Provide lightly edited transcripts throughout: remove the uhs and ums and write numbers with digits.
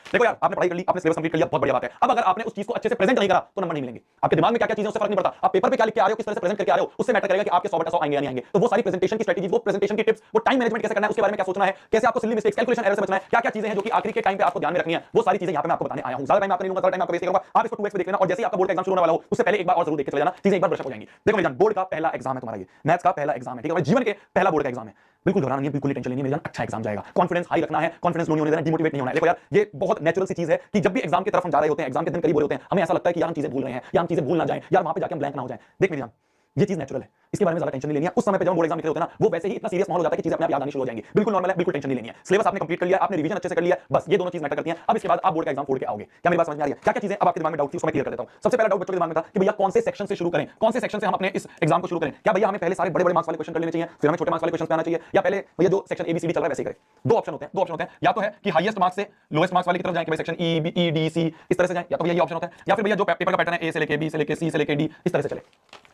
देखो यार, आपने पढ़ाई कर ली, आपने सिलेबस कंप्लीट कर लिया, बहुत बढ़िया बात है। अब अगर आपने उस चीज को अच्छे से प्रेजेंट नहीं करा तो नंबर नहीं मिलेंगे। आपके दिमाग में क्या क्या चीजें, उससे फर्क नहीं पड़ता। आप पेपर पे क्या लिख के आ रहे हो, किस तरह से प्रेजेंट करके आ रहे हो, उससे मैटर करेगा कि आपके 100/100 आएंगे या नहीं आएंगे। तो वो सारी प्रेजेंटेशन की स्ट्रेटजी, वो प्रेजेंटेशन की टिप्स, वो टाइम मैनेजमेंट कैसे करना है, उसके बारे में क्या सोचना है, कैसे आपको सिली मिस्टेक्स, कैलकुलेशन एरर से बचना है, क्या क्या चीजें हैं जो कि आखिरी के टाइम पे आपको ध्यान में रखनी है, वो सारी चीजें यहां पे मैं आपको बताने आया हूं। ज्यादा टाइम आपको नहीं लूंगा, ज्यादा टाइम आपको वेस्ट करूंगा। आप इसको 2x पे देख लेना, और जैसे ही आपका बोर्ड का एग्जाम शुरू होने वाला हो उससे पहले एक बार और जरूर देख के चले जाना, चीजें एक बार ब्रश अप हो जाएंगी। देखो मेरी जान, बोर्ड का पहला एग्जाम है तुम्हारा, ये मैथ्स का पहला एग्जाम है, ठीक है, जीवन के पहला बोर्ड का एग्जाम है। बिल्कुल घबराना नहीं है, बिल्कुल टेंशन लेनी है मेरी जान, अच्छा एग्जाम जाएगा। कॉन्फिडेंस हाई रखना है, कॉन्फिडेंस लो नहीं होने देना, डिमोटिवेट नहीं होना है। देखो यार, ये बहुत नेचुरल सी चीज है कि जब भी एग्जाम की तरफ हम जा रहे होते हैं, एग्जाम के दिन करीब हो रहे होते हैं, हमें ऐसा लगता है कि यार हम चीजें भूल रहे हैं, या हम चीजें भूल ना जाएं, यार वहां पे जाके हम ब्लैंक ना हो जाएं। देख मेरी जान, ये चीज नेचुरल है, इसके बारे में ज्यादा टेंशन नहीं लेनी है। उस समय पे जब बोर्ड एग्जाम लिख रहे होते हैं ना, वो वैसे ही इतना सीरियस माहौल हो जाता है कि चीजें अपने आप याद आनी शुरू हो जाएंगी। बिल्कुल नॉर्मल है, बिल्कुल टेंशन नहीं लेनी है। सिलेबस आपने कंप्लीट कर लिया, आपने रिवीजन अच्छे से कर लिया, बस ये दोनों चीज मैटर करती हैं। अब इसके बाद आप बोर्ड का एग्जाम फोड़ के आओगे। क्या मेरी बात समझ में आ रही है? क्या क्या चीजें अब आपके दिमाग में डाउट थी, उसको मैं क्लियर कर देता हूं। सबसे पहला डाउट बच्चों के दिमाग में था कि भैया कौन से सेक्शन से शुरू करें, कौन से सेक्शन से हम अपने इस एग्जाम को शुरू करें। क्या भैया हमें पहले सारे बड़े बड़े मार्क्स वाले क्वेश्चन कर लेने चाहिए, फिर हमें छोटे मार्क्स वाले क्वेश्चन पे आना चाहिए, या पहले भैया जो सेक्शन ABCD चल रहा है वैसे ही करें? दो ऑप्शन होते हैं, या तो है कि हाईएस्ट मार्क्स से लोएस्ट मार्क्स वाले की तरफ जाएं कि भाई section E, B, E, D, C इस तरह से जाएं, या तो भैया ये ऑप्शन होता है, या फिर भैया जो पेपर का पैटर्न है A से लेके B से लेके C से लेके D इस तरह से चले।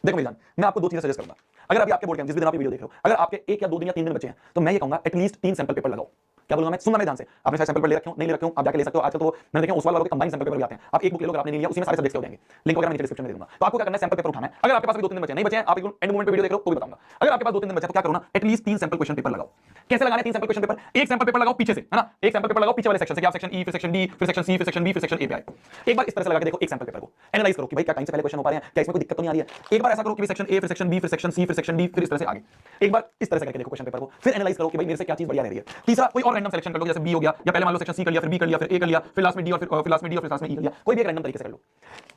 देखो मेरी जान, मैं आपको दो चीजें सजेस्ट करूंगा। अगर अभी आपके बोर्ड के जिस दिन आप वीडियो देख रहे हो, अगर आपके 1 या 2 दिन या 3 दिन बचे हैं, तो मैं ये कहूंगा एटलीस्ट 3 सैंपल पेपर लगाओ। क्या बोलूंगा मैं, सुनना मेरे ध्यान से। आपने शायद सैंपल पेपर ले रखे हो, नहीं ले रखे हो, आप जाके ले सकते हो। आजकल तो मैंने देखा उस वालों के कंबाइन सैंपल पेपर भी आते हैं। आप एक बुक ले लो, अगर आपने नहीं लिया, उसी में सारे सब्जेक्ट्स हो जाएंगे। लिंक वगैरह मैं नीचे डिस्क्रिप्शन में दे दूंगा। तो आपको क्या करना है, सैंपल पेपर उठाना है। अगर आपके पास भी 2-3 दिन बचे नहीं बचे हैं, आप एंड मोमेंट पे वीडियो देख रहे हो तो भी बताऊंगा। अगर आपके पास 2-3 दिन बचे तो क्या करो ना, एटलीस्ट 3 सैंपल क्वेश्चन पेपर लगाओ। कैसे लगाने 3 सैंपल क्वेश्चन पेपर? एक सैंपल पेपर लगाओ पीछे से, है ना, एक सैंपल पेपर लगाओ पीछे वाले सेक्शन से, कि आप सेक्शन E, फिर सेक्शन D, फिर सेक्शन C, फिर सेक्शन B, फिर सेक्शन A पे आए। एक बार इस तरह से लगा के देखो एक सैंपल पेपर को, एनालाइज करो कि भाई क्या टाइम से पहले क्वेश्चन हो पा रहे हैं, क्या इसमें कोई दिक्कत तो नहीं आ रही है। एक बार ऐसा करो कि भाई सेक्शन A, फिर सेक्शन B, फिर सेक्शन C, फिर सेक्शन D, फिर इस तरह से आगे। एक बार इस तरह से करके देखो क्वेश्चन पेपर को, फिर एनालाइज करो कि भाई मेरे से क्या चीज बढ़िया रह रही है। तीसरा कोई और रैंडम सिलेक्शन कर लो, जैसे B हो गया, या पहले मान लो सेक्शन C कर लिया, फिर B कर लिया, फिर A कर लिया, फिर लास्ट में D, और फिर लास्ट में D, और फिर लास्ट में E कर लिया। कोई भी एक रैंडम तरीके से कर लो।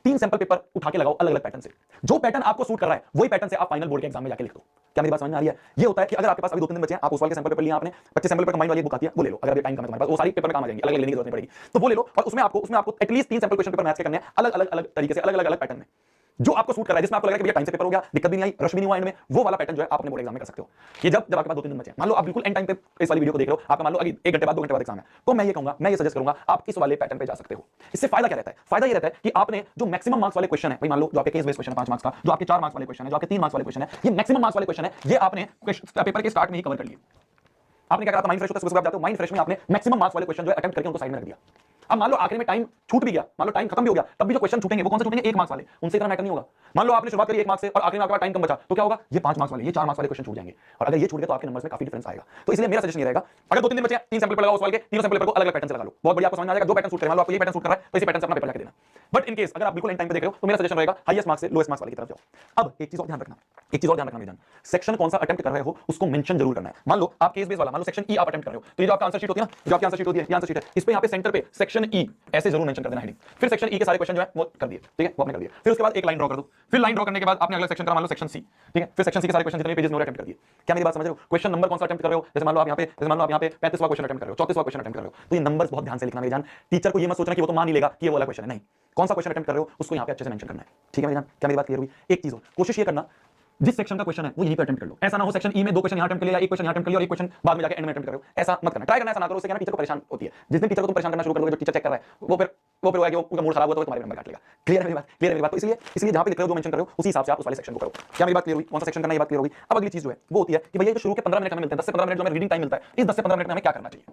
3 सैंपल पेपर उठा के लगाओ अलग अलग पैटर्न से। जो पैटर्न आपको सूट कर रहा है वही पैटर्न से आप फाइनल बोर्ड के एग्जाम में जाके लिख दो। क्या मेरी बात समझ में आ रही है? ये होता है कि अगर आपके पास अभी 2-3 दिन बचे हैं, आप उस वाले के सैंपल पेपर लिए, आपने 25 सैंपल पेपर कंबाइन वाली बुक आती है वो ले लो। अगर अभी टाइम कम है तुम्हारे पास, वो सारी पेपर में काम आ जाएंगी, अलग अलग लेने की जरूरत नहीं पड़ेगी, तो वो ले लो। और उसमें आपको at least 3 sample question paper maths के करने हैं, अलग अलग तरीके से, अलग अलग पैटर्न में, जो आपको सूट कर रहा है, जिसमें आपको लग रहा है कि भैया टाइम से पेपर हो गया, दिक्कत भी नहीं आई, रश भी नहीं हुआ एंड में, वो वाला पैटर्न जो है आप अपने बोर्ड एग्जाम में कर सकते हो। ये जब आपके पास 2-3 दिन बचे हैं, मान लो आप बिल्कुल एंड टाइम पे इस वाली वीडियो को देख रहे हो, आपका मान लो अभी 1 घंटे बाद 2 घंटे बाद एग्जाम है, तो मैं ये कहूंगा, मैं ये सजेस्ट करूंगा आप इस वाले पैटर्न पे जा सकते हो। इससे फायदा क्या रहता है? फायदा ये रहता है कि आपने जो मैक्सिमम मार्क्स वाले क्वेश्चन है, भाई मान लो जो आपके केस बेस्ड क्वेश्चन है 5 मार्क्स का, जो आपके 4 मार्क्स वाले क्वेश्चन है, जो आपके 3 मार्क्स वाले क्वेश्चन है, ये मैक्सिमम मार्क्स वाले क्वेश्चन है, ये आपने पेपर के स्टार्ट में ही कवर कर लिए। आपने क्या करा, माइंड फ्रेश होता है, सुबह आप जाते हो, माइंड फ्रेश में आपने मैक्सिमम मार्क्स वाले क्वेश्चन जो अटेम्प्ट करके उनको साइड में रख दिया। अब मान लो आखिर में टाइम छूट भी गया, मान लो टाइम खत्म भी हो गया, तब भी जो क्वेश्चन छूटेंगे वो कौन से छूटेंगे? 1 मार्क्स वाले, उनसे इतना मैटर नहीं होगा। मान लो आपने शुरुआत करी 1 मार्क्स से और आखिर में आपके पास टाइम कम बचा, तो क्या होगा? ये 5 मार्क्स वाले, ये 4 मार्क्स वाले क्वेश्चन छूट जाएंगे, और अगर ये छूट गए तो आपके नंबर्स में काफी डिफरेंस आएगा। तो इसलिए मेरा सजेशन ये रहेगा, अगर 2-3 दिन बचे हैं, 3 सैंपल पेपर लगाओ उस वाले के, तीनों सैंपल पेपर को अलग अलग पैटर्न से लगा लो, बहुत बढ़िया, आपको समझ में आ जाएगा। जो पैटर्न सूट करे, मान लो आपको ये पैटर्न सूट कर रहा है तो इसी पैटर्न से अपना पेपर लगा देना। बट इन केस अगर आप बिल्कुल एंड टाइम पे देख रहे हो, तो मेरा सजेशन रहेगा हाईएस्ट मार्क्स से लोएस्ट मार्क्स वाले की तरफ जाओ। अब एक चीज और ध्यान रखना मेरे जान, सेक्शन कौन सा अटेम्प्ट कर रहे हो उसको मेंशन जरूर करना है। मान लो आप केस बेस वाला, मान लो सेक्शन E आप अटेम्प्ट कर रहे हो, तो ये जो आपका आंसर शीट होती है ना, जो आपकी आंसर शीट होती है, ये आंसर शीट है, इस पे यहाँ पे सेंटर पे सेक्शन E ऐसे जरूर मेंशन कर देना हेडिंग। फिर सेक्शन E के सारे क्वेश्चन जो है वो कर दिए, ठीक है, वो आपने कर दिया। फिर उसके बाद एक लाइन ड्रॉ कर दो, फिर लाइन ड्रॉ करने के बाद आपने अगला सेक्शन करा, मान लो सेक्शन C, ठीक है, फिर सेक्शन C के सारे क्वेश्चन जितने पेजेस में अटेम्प्ट कर दिए। क्या मेरी बात समझ रहे हो? क्वेश्चन नंबर कौन सा अटेम्प्ट कर रहे हो, जैसे मान लो आप यहाँ पे 35वां क्वेश्चन अटेम्प्ट कर रहे हो, 34वां क्वेश्चन अटेम्प्ट कर रहे हो, तो ये नंबर्स बहुत ध्यान से लिखना मेरी जान। टीचर को ये मत सोचना कि वो तो मान ही लेगा कि ये वाला क्वेश्चन है, नहीं, कौन सा क्वेश्चन अटेम्प्ट कर रहे हो उसको यहाँ पे अच्छे से मेंशन करना है, ठीक है मेरी जान। क्या मेरी बात क्लियर हुई? एक चीज और कोशिश ये करना, जिस सेक्शन का क्वेश्चन है वो यहीं पे अटेम्प्ट कर लो। ऐसा ना हो सेक्शन E में 2 क्वेश्चन यहाँ अटेम्प्ट कर लिया, एक क्वेश्चन यहाँ अटेम्प्ट कर लिया और एक क्वेश्चन बाद में जाके एंड में अटेम्प्ट कर रहे हो, ऐसा मत करना, ट्राई करना, ऐसा ना करो, उससे क्या ना टीचर को परेशान होती है। जिस दिन टीचर को तुम परेशान करना शुरू कर दोगे, जो टीचर चेक कर रहा है वो फिर होगा कि वो मूड खराब हुआ तो तुम्हारे नंबर काट लेगा। क्लियर है मेरी बात? तो इसलिए जहां पे लिख रहे हो, जो मेंशन कर रहे हो, उसी हिसाब से आप उस वाले सेक्शन को करो। क्या मेरी बात क्लियर हुई? कौन सा सेक्शन करना है, ये बात क्लियर होगी। अब अगली चीज जो है वो होती है कि भैया जो शुरू के 15 मिनट हमें मिलते हैं, 10 से 15 मिनट जो हमें रीडिंग टाइम मिलता है, इस 10 से 15 मिनट में हमें क्या करना चाहिए?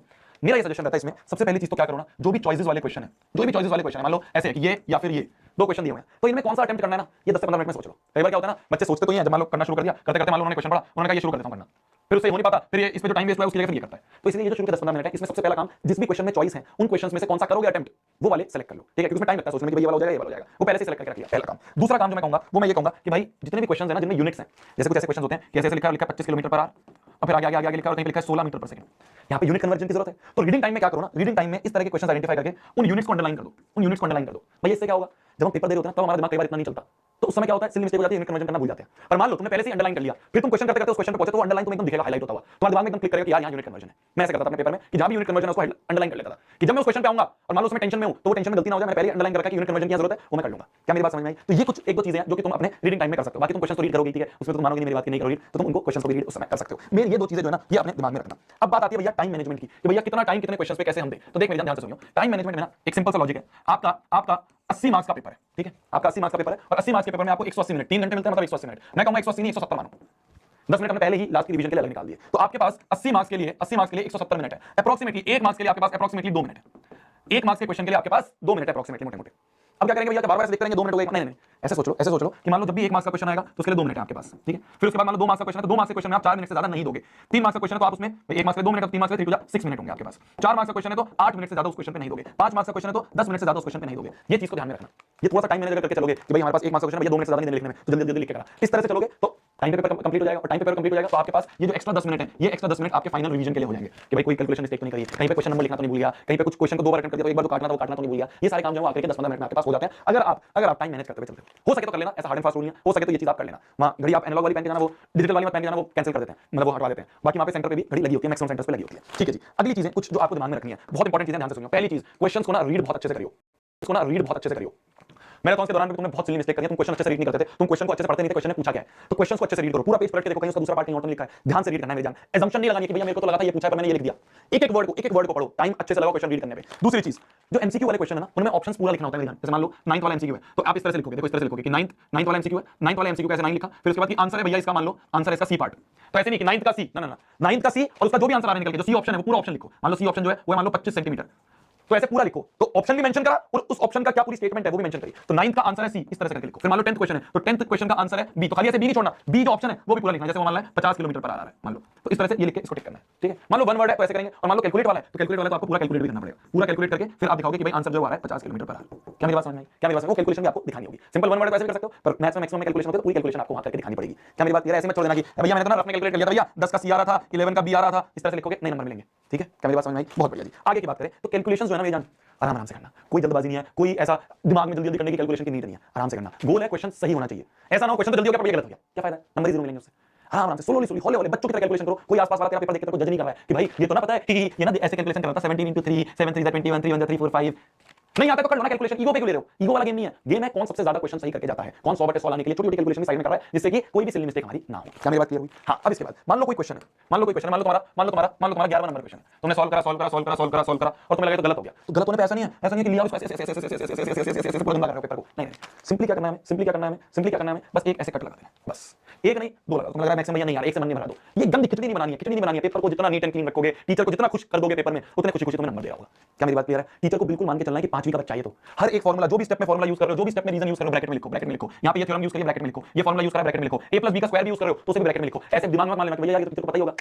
मेरा ये सजेशन रहता है इसमें, सबसे पहली चीज तो क्या करो ना, जो भी चॉइसेस वाले क्वेश्चन है, मान लो ऐसे है कि ये या फिर ये 2 क्वेश्चन दिए हुए हैं, तो इनमें कौन सा अटेम्प्ट करना है ना, ये 10 से 15 मिनट में सोच लो। कई बार क्या होता है ना, बच्चे सोचते तो ही हैं, जब मान लो करना शुरू कर दिया, करते करते मान लो उन्होंने क्वेश्चन पढ़ा, उन्होंने कहा ये शुरू कर देता हूं करना, फिर उससे हो नहीं पाता, फिर ये इसमें जो टाइम वेस्ट हुआ है उसके लिए फिर ये करता है। तो इसलिए ये जो शुरू के 10-15 मिनट है, इसमें सबसे पहला काम, जिस भी क्वेश्चन में चॉइस है उन क्वेश्चंस में से कौन सा करोगे अटेम्प्ट, वो वाले सेलेक्ट कर लो, ठीक है, क्योंकि उसमें टाइम लगता है सोचने में कि ये वाला हो जाएगा, ये वाला हो जाएगा, वो पहले से सेलेक्ट करके रख लिया, पहला काम। दूसरा काम जो मैं कहूंगा वो मैं ये कहूंगा कि भाई जितने भी क्वेश्चंस है ना, जिनमें यूनिट्स हैं, जैसे कुछ ऐसे क्वेश्चन होते हैं कि ऐसे लिखा है 25 किलोमीटर पर आवर, और फिर आगे लिखा है, और कहीं लिखा है 16 मीटर पर सेकंड, यहाँ पे यूनिट कन्वर्जन की जरूरत है। तो रीडिंग टाइम में क्या करो ना, रीडिंग टाइम में इस तरह के क्वेश्चन आइडेंटिफाई करके उन यूनिट्स को अंडरलाइन कर दो, भाई इससे क्या होगा, जब हम पेपर दे रहे होते हैं तब हमारा दिमाग कई बार इतना नहीं चलता, तो उस समय क्या होता है, सिली मिस्टेक हो जाती है, यूनिट कन्वर्जन करना भूल जाते हैं। पर मान लो तुमने पहले से अंडरलाइन कर लिया, फिर तुम क्वेश्चन करते उस क्वेश्चन पे पहुंचे तो अंडरलाइन तुम्हें एकदम दिखेगा, हाईलाइट होता हुआ, तुम्हारे दिमाग में एकदम क्लिक करेगा कि यार यहाँ यूनिट कन्वर्जन है। मैं ऐसे करता था अपने पेपर में कि जहां भी यूनिट कन्वर्जन है उसको अंडरलाइन कर लेता था, कि जब मैं उस क्वेश्चन पे आऊंगा और मान लो उसमें टेंशन में हूं तो वो टेंशन में गलती ना हो जाए, मैंने पहले अंडरलाइन कर रखा है कि यूनिट कन्वर्जन की जरूरत है, वो मैं कर लूंगा। क्या मेरी बात समझ में आई? तो ये कुछ 1-2 चीजें हैं जो कि तुम अपने रीडिंग टाइम में कर सकते हो। बाकी तुम क्वेश्चन तो रीड करोगे, ठीक है, उसमें तुम मानोगे नहीं मेरी बात की नहीं करोगे, तो तुम उनको क्वेश्चन को रीड उस समय कर सकते हो। मेरी ये 2 चीजें जो है ना, ये अपने दिमाग में रखना। अब बात आती है भैया टाइम मैनेजमेंट की, कि भैया कितना टाइम कितने क्वेश्चन पे कैसे हम दें। तो देख मेरी ध्यान से सुनियो, टाइम मैनेजमेंट में ना एक सिंपल सा लॉजिक है, आपका 80 मार्क्स का पेपर है, ठीक है, आपका 80 मार्क्स का पेपर है, और 80 मार्क्स के पेपर में आपको 180 मिनट, 3 घंटे मिलते हैं, मतलब 180 मिनट, मैं कहूंगा 180 नहीं 170 मानो, 10 मिनट हमने पहले ही लास्ट की रिवीजन के लिए अलग निकाल दिए, तो आपके पास 80 मार्क्स के लिए 170 मिनट है, अप्रोक्सीमेटली 1 मार्क्स के लिए आपके पास अप्रोक्सीमेटली 2 मिनट है। 1 मार्क्स के क्वेश्चन के लिए आपके पास 2 मिनट है अप्रोक्सीमेटली, मोटे मोटे। अब क्या करेंगे भैया, बार बार देखते रहेंगे 2 मिनट हो गए, नहीं नहीं, ऐसे सोच लो कि मान लो जब भी 1 मार्क्स का क्वेश्चन आएगा तो उसके लिए 2 मिनट है आपके पास, ठीक है। फिर उसके बाद मान लो 2 मार्क्स का क्वेश्चन है तो 2 मार्क्स के क्वेश्चन में आप 4 मिनट से ज्यादा नहीं दोगे। 3 मार्क्स का क्वेश्चन है तो आप उसमें 1 मार्क्स के 2 मिनट, 3 मार्क्स के 3 6 मिनट होंगे आपके पास। 4 मार्क्स का क्वेश्चन है तो 8 मिनट से ज्यादा उस क्वेश्चन पे नहीं दोगे। 5 मार्क्स का क्वेश्चन है तो 10 मिनट से ज्यादा उस क्वेश्चन पे नहीं दोगे। ये चीज को ध्यान में रखना। ये थोड़ा सा टाइम मैनेज करके चलोगे कि भाई हमारे पास 1 मार्क्स का क्वेश्चन है, भैया 2 मिनट से ज्यादा नहीं लिखने में, तो जल्दी जल्दी लिख के करा, इस तरह से चलोगे तो टाइम पेपर कंप्लीट हो जाएगा। और टाइम पेपर कंप्लीट हो जाएगा तो आपके पास ये जो एक्स्ट्रा 10 मिनट है, ये एक्स्ट्रा 10 मिनट आपके फाइनल रिवीजन के लिए हो जाएंगे कि भाई कोई कैलकुलेशन मिस्टेक तो नहीं करी, कहीं पे क्वेश्चन नंबर लिखना तो नहीं भूल गया, कहीं पे कुछ क्वेश्चन को 2 बार अटेम्प्ट कर दिया तो एक बार तो काटना तो नहीं भूल गया। ये सारे काम जो है आखिर के 10-15 मिनट में आपके पास हो जाते हैं अगर आप टाइम मैनेज करते हुए चलते हो सके तो कर लेना, ऐसा हार्ड एंड फास्ट रूल नहीं है, हो सके तो ये चीज आप कर लेना। वहां घड़ी आप एनालॉग वाली पहन के जाना, वो डिजिटल वाली मत पहन के जाना, वो कैंसिल कर देते हैं, मतलब वो हटवा देते हैं। बाकी वहां पे सेंटर पे भी घड़ी लगी होती है, मैक्सिमम सेंटर्स पे लगी होती है, ठीक है जी। अगली चीजें कुछ जो आपको दिमाग में रखनी है, बहुत इंपॉर्टेंट चीजें, ध्यान से सुनियो। पहली चीज, क्वेश्चंस को ना रीड बहुत अच्छे से करियो, इसको ना रीड बहुत अच्छे से करियो। मैराथन के दौरान भी तुमने बहुत सिली मिस्टेक करी है, तुम क्वेश्चन अच्छे से रीड नहीं करते थे, तुम क्वेश्चन को अच्छे से पढ़ते नहीं थे, क्वेश्चन ने पूछा क्या है, तो क्वेश्चन को अच्छे से रीड करो, पूरा पेज पलट के देखो, कहीं उसका दूसरा पार्ट नहीं ऑटो लिखा है, ध्यान से रीड करना है मेरे जान। असम्पशन नहीं लगानी कि भैया मेरे को तो लगा था ये पूछा है पर मैंने ये लिख दिया। एक एक वर्ड को पढ़ो, टाइम अच्छे से लगाओ क्वेश्चन रीड करने पे। दूसरी चीज, जो एमसीक्यू वाले क्वेश्चन है ना, उनमें ऑप्शंस पूरा लिखना होता है मेरे जान। जैसे मान लो 9th वाला एमसीक्यू है तो आप इस तरह से लिखोगे, देखो इस तरह से लिखोगे कि 9th वाला एमसीक्यू है, 9th वाला एमसीक्यू कैसे 9 लिखा, फिर उसके बाद की आंसर है भैया इसका, मान लो आंसर है इसका सी पार्ट, तो ऐसे नहीं कि 9th का सी, ना 9th का सी और उसका जो भी आंसर आने निकल के जो सी ऑप्शन है वो पूरा ऑप्शन लिखो। मान लो सी ऑप्शन जो है वो मान लो 25 सेंटीमीटर, तो ऐसे पूरा लिखो, तो ऑप्शन भी मेंशन करा और उस ऑप्शन का क्या पूरी स्टेटमेंट है वो भी मेंशन करी। तो 9th का आंसर है सी, इस तरह से करके लिखो। फिर मान लो 10th क्वेश्चन है तो 10th क्वेश्चन का आंसर है बी, तो खाली ऐसे बी नहीं छोड़ना, बी जो ऑप्शन है वो भी पूरा लिखना। जैसे वो मान लो 50 किलोमीटर पर आ रहा है मान लो, तो इस तरह से ये लिख के इसको टिक करना है, ठीक है। मान लो 1 वर्ड है तो ऐसे करेंगे, और मान लो कैलकुलेट वाला है तो कैलकुलेट वाला तो आपको पूरा कैलकुलेट भी करना पड़ेगा, पूरा कैलकुलेट करके फिर आप दिखाओगे कि भाई आंसर जो आ रहा है 50 किलोमीटर पर आ रहा है। क्या मेरी बात समझ में आई? क्या मेरी बात, वो कैलकुलेशन भी आपको दिखानी होगी। सिंपल 1 वर्ड है तो ऐसे भी कर सकते हो, पर मैथ्स में मैक्सिमम में कैलकुलेशन होता है तो पूरी कैलकुलेशन आपको वहां करके दिखानी पड़ेगी। क्या मेरी बात क्लियर है? ऐसे मत छोड़ देना कि भैया मैंने तो ना रफ में कैलकुलेट कर लिया था, भैया 10 का सी आ रहा था, 11 का बी आ रहा था, इस तरह से लिखोगे नहीं नंबर मिलेंगे, ठीक है। क्या मेरी बात समझ में आई? बहुत बढ़िया जी। आगे की बात करें तो कैलकुलेशंस जो है ना मेरी जान, आराम आराम से करना, कोई जल्दबाजी नहीं है, कोई ऐसा दिमाग में जल्दी जल्दी करने की कैलकुलेशन की नीड नहीं है, आराम से करना। गोल है क्वेश्चन सही होना चाहिए, ऐसा ना हो क्वेश्चन तो जल्दी हो गया पर ये गलत हो गया, क्या फायदा है, नंबर ही जीरो मिलेंगे उससे। आराम से स्लोली हौले हौले बच्चों की तरह कैलकुलेशन करो। कोई आसपास वाला तेरा पेपर देख के तेरे को जज नहीं कर रहा है कि भाई ये तो ना पता है कि ये ना ऐसे कैलकुलेशन कर रहा था 17 × 3 7 3 21 3 1 3 4 5 नहीं आता तो कर लो ना कैलकुलेशन। ईगो पे क्यों ले रहे हो? ईगो वाला गेम नहीं है, गेम है कौन सबसे ज्यादा क्वेश्चन सही करके जाता है, कौन 100/100 लाने के लिए छोटी छोटी कैलकुलेशन भी साइड में कर रहा है जिससे कि कोई भी सिली मिस्टेक हमारी ना हो। क्या मेरी बात क्लियर हुई? हाँ, अब इसके बाद मान लो कोई क्वेश्चन है, मान लो तुम्हारा 11वां नंबर क्वेश्चन है, तुमने सॉल्व करा और तुम्हें लगा तो गलत हो गया। तो गलत होने पे ऐसा नहीं है कि लिया उसको ऐसे पूरा गंदा कर रहे हो पेपर को, नहीं सिंपली क्या करना है, बस एक ऐसे कट लगा देना, बस एक नहीं 2 लगा। तुम्हें लग रहा है मैक्सिमम भैया नहीं यार एक से मन नहीं भरा दो, ये गंदी खिचड़ी नहीं बनानी है। पेपर को जितना नीट एंड क्लीन रखोगे, टीचर को जितना खुश कर दोगे पेपर में, उतने खुशी खुशी तुम्हें नंबर दिया होगा। क्या मेरी बात क्लियर है? टीचर को बिल्कुल मान के चलना है कि 5वीं का बच्चा है तो हर एक फार्मूला जो भी स्टेप में फार्मूला यूज कर रहे हो, जो भी स्टेप में रीजन यूज कर रहे हो, ब्रैकेट में लिखो। यहां पे ये थ्योरम यूज करिए, ब्रैकेट में लिखो। ये फार्मूला यूज करा, ब्रैकेट में लिखो। a + b का स्क्वायर भी यूज कर रहे हो तो उसे भी ब्रैकेट में लिखो। ऐसे दिमाग में मान लेना कि भैया ये तो टीचर को पता ही होगा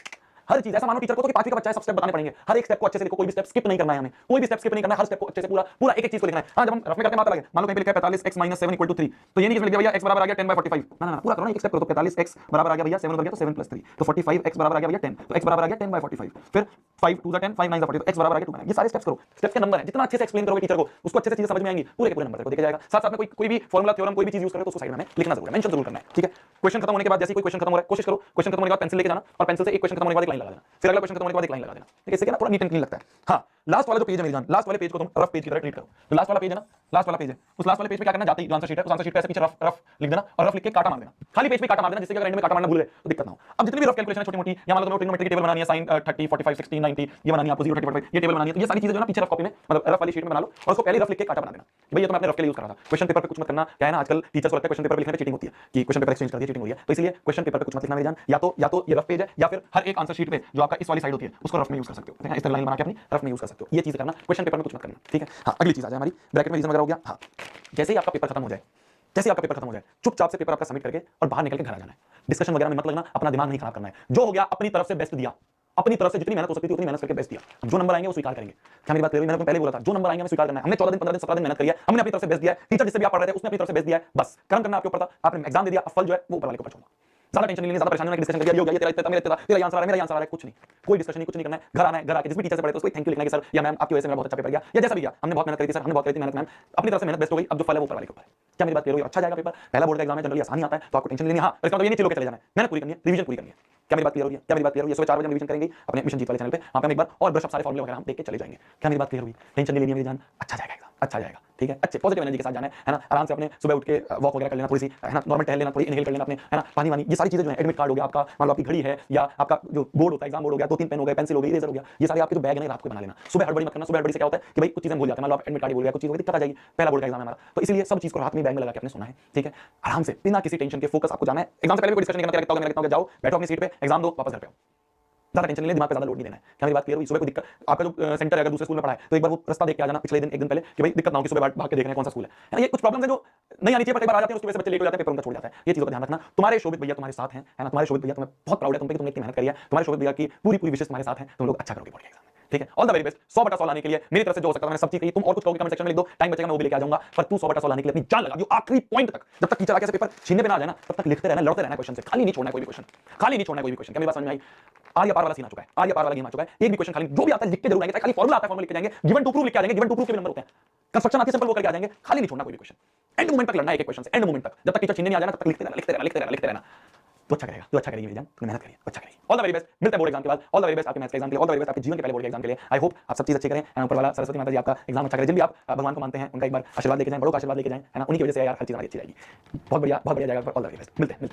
हर चीज। ऐसा मानो टीचर को तो कि 5वीं का बच्चा है, सब स्टेप बताने पड़ेंगे, हर एक स्टेप को अच्छे से लिखो, कोई भी स्टेप स्किप नहीं करना है हमें, कोई भी स्टेप स्किप नहीं करना है, हर स्टेप को अच्छे से पूरा एक चीज को लिखना है। हां, जब हम रफ में करते हैं माता लगे, मान लो कहीं पे लिखा है 45x - 7 = 3, तो ये नहीं कि लिख दिया भैया x बराबर आ गया 10/45, ना पूरा करो ना, एक स्टेप करो। तो 45x बराबर आ गया भैया 7 उधर गया तो 7 + 3, तो 45x बराबर आ गया भैया 10, तो x बराबर आ गया 10/45, फिर 5 2 10 5 9 40, तो x बराबर आ गया 2। ये सारे स्टेप्स करो, स्टेप्स के नंबर है, जितना अच्छे से एक्सप्लेन करोगे टीचर को उसको अच्छे से चीजें समझ में आएंगी, पूरे के पूरे नंबर को देखा जाएगा। साथ में कोई भी फार्मूला थ्योरम कोई भी चीज यूज करो तो उसको साइड में हमें लिखना जरूर है, मेंशन जरूर करना है, ठीक है। क्वेश्चन खत्म होने के बाद जैसे कोई क्वेश्चन खत्म हो रहा है कोशिश करो क्वेश्चन खत्म होने के बाद पेंसिल लेके जाना और पेंसिल से एक क्वेश्चन खत्म होने के बाद एक लाइन लगा देना, फिर अगला क्वेश्चन खत्म होने के बाद एक लाइन लगा देना, ठीक है। इससे क्या पूरा नीट एंड क्लीन लगता है। हाँ, लास्ट वाला जो पेज है मेरी जान, लास्ट वाले पेज को तुम रफ पेज की तरह ट्रीट करो। तो लास्ट वाला पेज है ना, लास्ट वाला पेज है, उस लास्ट वाले पेज पे क्या करना, जाते ही जो आंसर शीट है उस आंसर शीट पे ऐसे पीछे रफ लिख देना और रफ लिख के काटा मार देना, खाली पेज पे काटा मार देना, जिससे अगर एंड में काटा मारना भूल गए तो दिक्कत ना हो। अब जितनी भी रफ कैलकुलेशन है छोटी मोटी, या मान लो तुम्हें ट्रिग्नोमेट्री की टेबल बनानी है, sin 30 45 16 90 ये बनानी है आपको, 0 30 45 ये टेबल बनानी है, तो ये सारी चीजें जो है ना पीछे रफ कॉपी में मतलब रफ वाली शीट में बना लो और उसको पहले रफ लिख के काटा बना देना कि भाई ये तो मैं अपने रफ के लिए यूज कर रहा था। क्वेश्चन पेपर पे कुछ मत करना, क्या है ना आजकल टीचर्स को लगता है क्वेश्चन पेपर पे लिखने में चीटिंग होती है कि क्वेश्चन पेपर एक्सचेंज कर दिया चीटिंग हो रही है, तो इसलिए क्वेश्चन पेपर पे कुछ मत लिखना मेरी जान। या तो ये रफ पेज है या फिर हर एक आंसर शीट पे जो आपका इस वाली साइड होती है उसको रफ में यूज कर सकते हो, इस तरह लाइन बना के अपनी रफ में यूज कर सकते हो। ये चीज करना, क्वेश्चन पेपर में कुछ मत करना, ठीक है। हाँ, अगली चीज आ जाए हमारी ब्रैकेट में रीजन वगैरह हो गया। हाँ, जैसे ही आपका पेपर खत्म हो जाए, चुपचाप से पेपर आपका सबमिट करके और बाहर निकल के घर आ जाना है। डिस्कशन वगैरह में मत लगना, अपना दिमाग नहीं खराब करना है। जो हो गया अपनी तरफ से बेस्ट दिया, अपनी तरफ से जितनी मेहनत हो सकती थी उतनी मेहनत करके बेस्ट दिया। जो नंबर आएंगे वो स्वीकार करेंगे। क्या मेरी बात क्लियर? मैंने आपको पहले बोला था जो नंबर आएंगे हमें स्वीकार करना है। हमने 14 दिन 15 दिन 17 दिन मेहनत करी है, हमने अपनी तरफ से बेस्ट दिया है। टीचर जिससे भी आप पढ़ रहे थे उसने अपनी तरफ से बेस्ट दिया है, बस कर्म करना आपके ऊपर था। आपने एग्जाम दे दिया, अब फल जो है वो ऊपर वाले को छोड़ना। ज्यादा टेंशन नहीं लेनी, ज्यादा परेशानी नहीं, डिस्कशन कर दिया, ये हो गया, तेरा आंसर आ रहा है, कुछ नहीं, कोई डिस्कशन नहीं, कुछ नहीं करना है। घर आना है, घर आके जिस भी टीचर से पढ़े तो उसको थैंक यू लिखना है कि सर या मैम आपकी वजह से मेरा बहुत अच्छा पेपर गया, या जैसा भी गया, हमने बहुत मेहनत करी थी सर, हमने बहुत करी थी मेहनत मैम, अपनी तरफ से मेहनत बेस्ट हो गई, अब जो फल है वो ऊपर वाले के ऊपर है। क्या मेरी बात क्लियर हुई? अच्छा जाएगा पेपर, पहला बोर्ड का एग्जाम है, जनरली आसानी आता है तो आपको टेंशन लेनी है। हाँ, इसका मतलब ये नहीं चिल्लो के चले जाना है, मेहनत पूरी करनी है, रिवीजन पूरी करनी है। क्या मेरी बात क्लियर हुई है? सुबह 4 बजे रिवीजन करेंगे अपने मिशन जीत वाले चैनल पे, वहां पे हम एक बार और ब्रश अप सारे फॉर्मूले वगैरह हम देख के चले जाएंगे। क्या मेरी बात क्लियर हुई? टेंशन नहीं लेनी है मेरी जान, अच्छा जाएगा एग्जाम, अच्छा जाएगा, ठीक है। अच्छे पॉजिटिव एनर्जी के साथ जाना है ना। आराम से अपने सुबह उठ के वॉक वगैरह कर लेना, थोड़ी सी है ना, नॉर्मल टहल लेना, थोड़ी इनहेल कर लेना अपने, है ना, पानी वानी, ये सारी चीजें जो है, एडमिट कार्ड हो गया आपका, मान लो आपकी घड़ी है या आपका जो बोर्ड होता है एग्जाम बोर्ड हो गया, 2-3 पेन हो गए, पेंसिल हो गई, इरेजर हो गया, ये सारे आपके जो बैग है रात को बना लेना। सुबह हड़बड़ी मत करना। सुबह हड़बड़ी से क्या होता है कि भाई कुछ चीजें भूल जाते हैं, मान लो आप एडमिट कार्ड भूल गया, कुछ चीज हो गई, दिक्कत आ जाएगी, पहला बोर्ड का एग्जाम है हमारा, तो इसलिए सब चीज को रात में बैग में लगा के आपने सुना है, ठीक है। आराम से बिना किसी टेंशन के फोकस आपको जाना है। एग्जाम से पहले कोई डिस्कशन नहीं करना, क्या लिखता हूं, जाओ बैठो अपनी सीट पे, एग्जाम दो, वापस घर पे आओ। ज्यादा टेंशन ले, दिमाग पे ज्यादा लोड नहीं देना है। क्या मेरी बात क्लियर हुई? सुबह कोई दिक्कत, आपका जो सेंटर है अगर दूसरे स्कूल में पढ़ा है तो एक बार वो रास्ता देख के आ जाना पिछले दिन, एक दिन पहले, कि भाई दिक्कत ना हो कि सुबह भाग के देख रहे हैं कौन सा स्कूल है ना। ये कुछ प्रॉब्लम्स है जो नहीं आनी चाहिए, पर कई बार आ जाते हैं, उसकी वजह से बच्चे लेट हो जाते हैं, पेपर उनका छूट जाता है। ये चीजों का ध्यान रखना। तुम्हारे शोभित भैया तुम्हारे साथ हैं, है ना, तुम्हारे शोभित भैया, तुम्हें बहुत प्राउड है तुम पे कि तुमने इतनी मेहनत करी है, तुम्हारे शोभित भैया की पूरी विशेष तुम्हारे साथ हैं, तुम लोग अच्छा करोगे बोर्ड के एग्जाम में, ठीक है। All the very best. 100/100 लाने के लिए मेरी तरफ से जो हो सकता है मैंने सब चीज कही। तुम और कुछ कहोगे कमेंट सेक्शन में लिख दो, टाइम बचेगा मैं वो भी लेके आ जाऊंगा, पर तू 100/100 लाने के लिए अपनी जान लगा दियो आखिरी पॉइंट तक। जब तक टीचर आके पेपर छीनने पे ना आ जाए ना, तब तक लिखते रहना, लड़ते रहना क्वेश्चन से, खाली नहीं छोड़ना कोई भी क्वेश्चन, खाली नहीं छोड़ना कोई भी क्वेश्चन। क्या मेरी बात समझ में आई? आर्या पार वाला सीन आ चुका है, आर्या पार वाला गेम आ चुका है। एक भी क्वेश्चन खाली जो भी आता है लिख के जरूर आएंगे, खाली फॉर्मूला आता है फॉर्मूला लिख के जाएंगे, गिवन टू प्रूफ लिख के आ जाएंगे, गिवन टू प्रूफ के भी नंबर होते हैं, कंस्ट्रक्शन आती है सिंपल वो करके आ जाएंगे, खाली नहीं छोड़ना कोई भी क्वेश्चन। एंड मोमेंट तक लड़ना है एक क्वेश्चन से, एंड मोमेंट तक, जब तक टीचर छीनने नहीं आ जाए ना, तब तक लिखते रहना, लिखते रहना, लिखते रहना, लिखते रहना। तो अच्छा करेगा, तो अच्छा करेगी मेरी जान, तुमने मेहनत करी, अच्छा करेगी। All the very best. मिलते हैं बोर्ड एग्जाम के बाद। ऑल द वेरी बेस्ट आपके मैथ्स के एग्जाम के लिए, ऑल द वेरी बेस्ट आपके जीवन के पहले बोर्ड के एग्जाम के लिए। आई होप आप सब चीज अच्छी करें, एंड ऊपर वाला सरस्वती माता जी आपका एग्जाम अच्छा करें। जिन भी आप भगवान को मानते हैं उनका एक बार आशीर्वाद लेके जाएं, बड़ों का आशीर्वाद लेके जाएं, है ना, उन्हीं की वजह से यार हर चीज हमारी अच्छी जाएगी। बहुत बढ़िया जाएगा। All the very best. मिलते हैं।